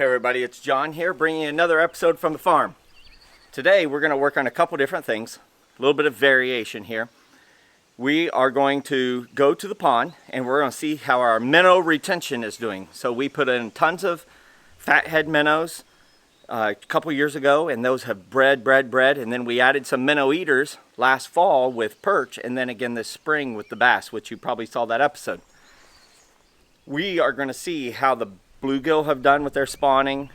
Hey everybody, it's John here bringing you another episode from the farm. Today we're going to work on a couple different things, a little bit of variation here. We are going to go to the pond and we're going to see how our minnow retention is doing. So we put in tons of fathead minnows a couple years ago, and those have bred, and then we added some minnow eaters last fall with perch, and then again this spring with the bass, which you probably saw that episode. We are going to see how the bluegill have done with their spawning,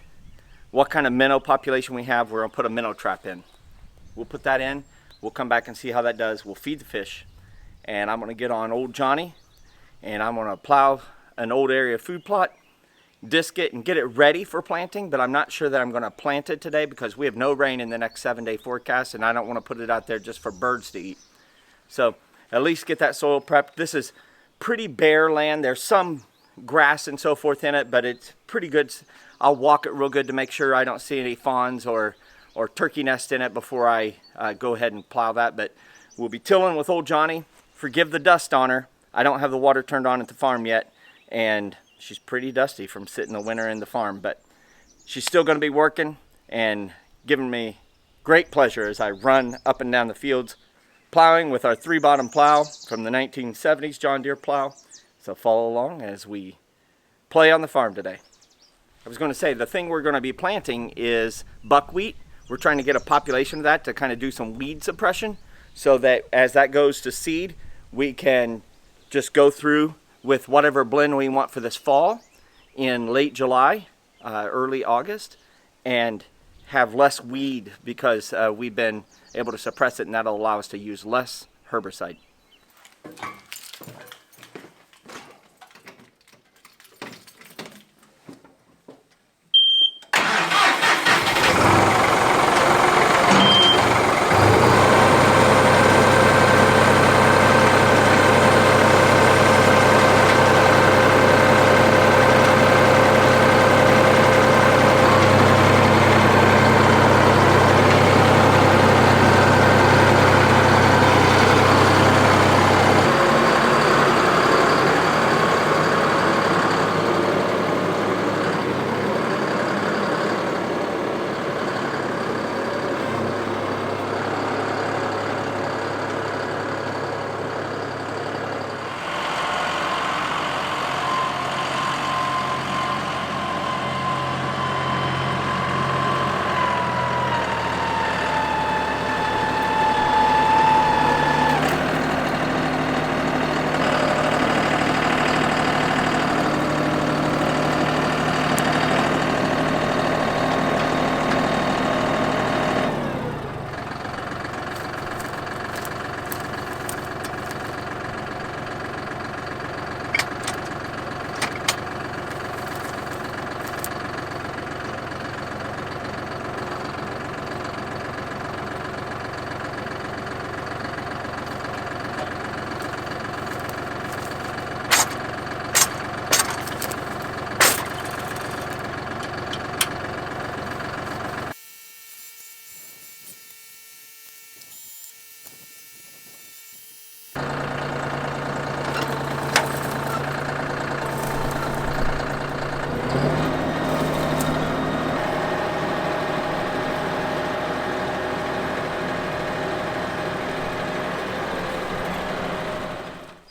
what kind of minnow population we have. We're going to put a Minnow-Trap in. We'll put that in, we'll come back and see how that does. We'll feed the fish, and I'm going to get on old Johnny, and I'm going to plow an old area food plot, disc it, and get it ready for planting, but I'm not sure that I'm going to plant it today because we have no rain in the next 7-day forecast, and I don't want to put it out there just for birds to eat. So at least get that soil prepped. This is pretty bare land. There's some grass and so forth in it, but it's pretty good. I'll walk it real good to make sure I don't see any fawns or turkey nest in it before I go ahead and plow that. But we'll be tilling with old Johnny. Forgive the dust on her. I don't have the water turned on at the farm yet, and she's pretty dusty from sitting the winter in the farm, but she's still going to be working and giving me great pleasure as I run up and down the fields plowing with our 3-bottom plow from the 1970s John Deere plow. So follow along as we play on the farm today. I was going to say, the thing we're going to be planting is buckwheat. We're trying to get a population of that to kind of do some weed suppression so that as that goes to seed, we can just go through with whatever blend we want for this fall in late July, early August, and have less weed because we've been able to suppress it, and that'll allow us to use less herbicide.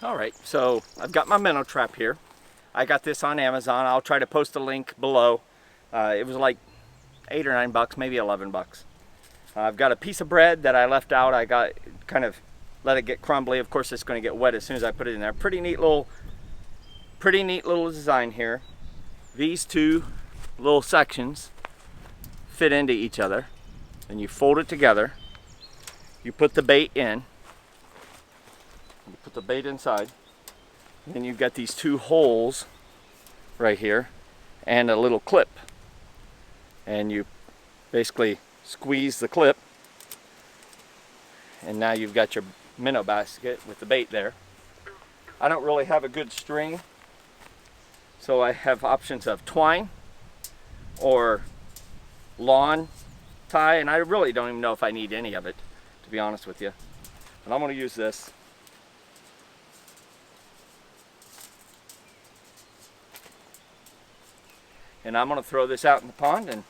Alright, so I've got my Minnow-Trap here. I got this on Amazon. I'll try to post a link below. It was like $8 or $9, maybe $11. I've got a piece of bread that I left out. I got kind of let it get crumbly. Of course, it's going to get wet as soon as I put it in there. Pretty neat little design here. These two little sections fit into each other, and you fold it together. You put the bait in. You put the bait inside. And then you've got these two holes right here and a little clip. And you basically squeeze the clip, and now you've got your minnow basket with the bait there. I don't really have a good string, so I have options of twine or lawn tie, and I really don't even know if I need any of it, to be honest with you. But I'm going to use this. and I'm going to throw this out in the pond, and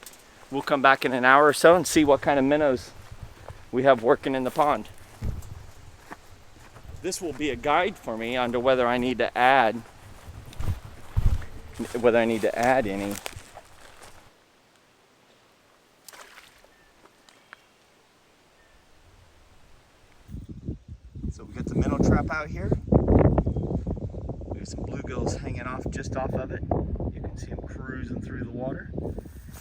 we'll come back in an hour or so and see what kind of minnows we have working in the pond. This will be a guide for me on to whether I need to add any. So we got the Minnow-Trap out here. There's some bluegills hanging off just off of it. You can see them cruising through the water.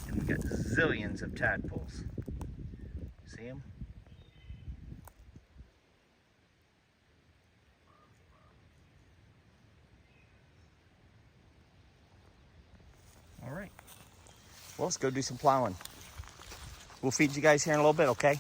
And we got zillions of tadpoles. See them? All right. Well, let's go do some plowing. We'll feed you guys here in a little bit, okay?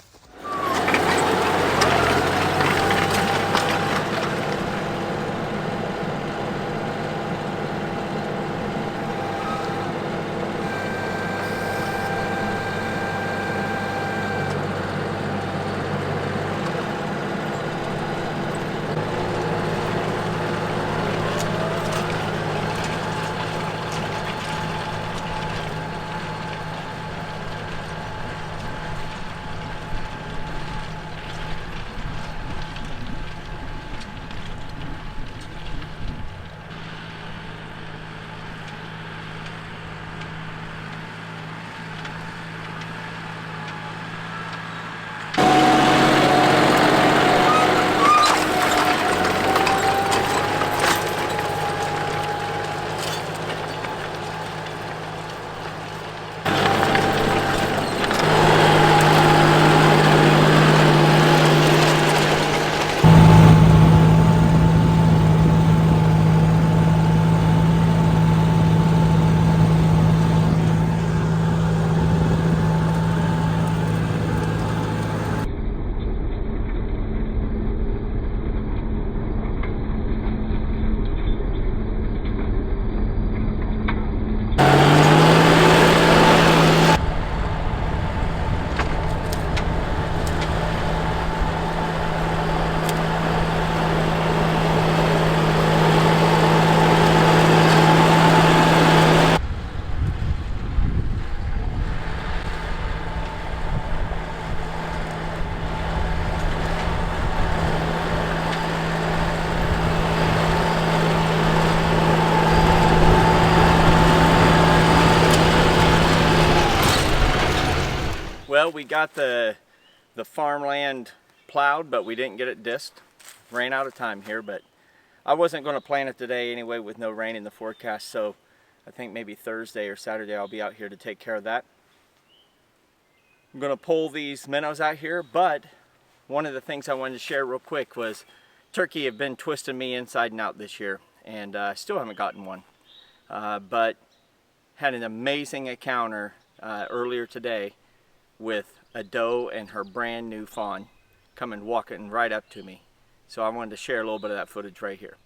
Well, we got the farmland plowed, but we didn't get it disked. Ran out of time here, but I wasn't going to plant it today anyway with no rain in the forecast, so I think maybe Thursday or Saturday I'll be out here to take care of that. I'm going to pull these minnows out here, but one of the things I wanted to share real quick was turkey have been twisting me inside and out this year, and I still haven't gotten one. But had an amazing encounter earlier today with a doe and her brand new fawn coming walking right up to me. So I wanted to share a little bit of that footage right here.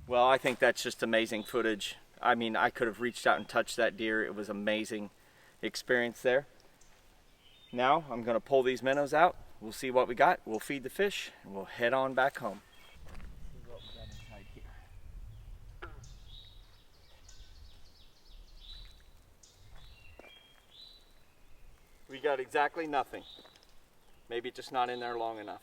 Well, I think that's just amazing footage. I mean, I could have reached out and touched that deer. It was an amazing experience there. Now I'm going to pull these minnows out. We'll see what we got. We'll feed the fish and we'll head on back home. See what we got inside here. We got exactly nothing. Maybe just not in there long enough.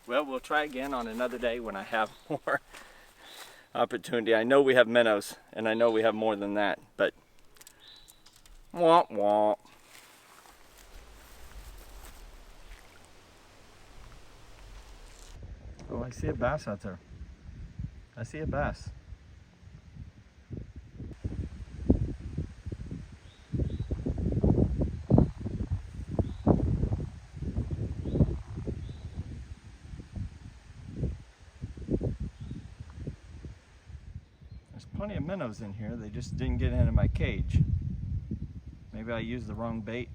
Well, we'll try again on another day when I have more opportunity. I know we have minnows, and I know we have more than that, but womp womp. Oh, I see a bass out there. I see a bass. plenty of minnows in here. They just didn't get into my cage. Maybe I used the wrong bait.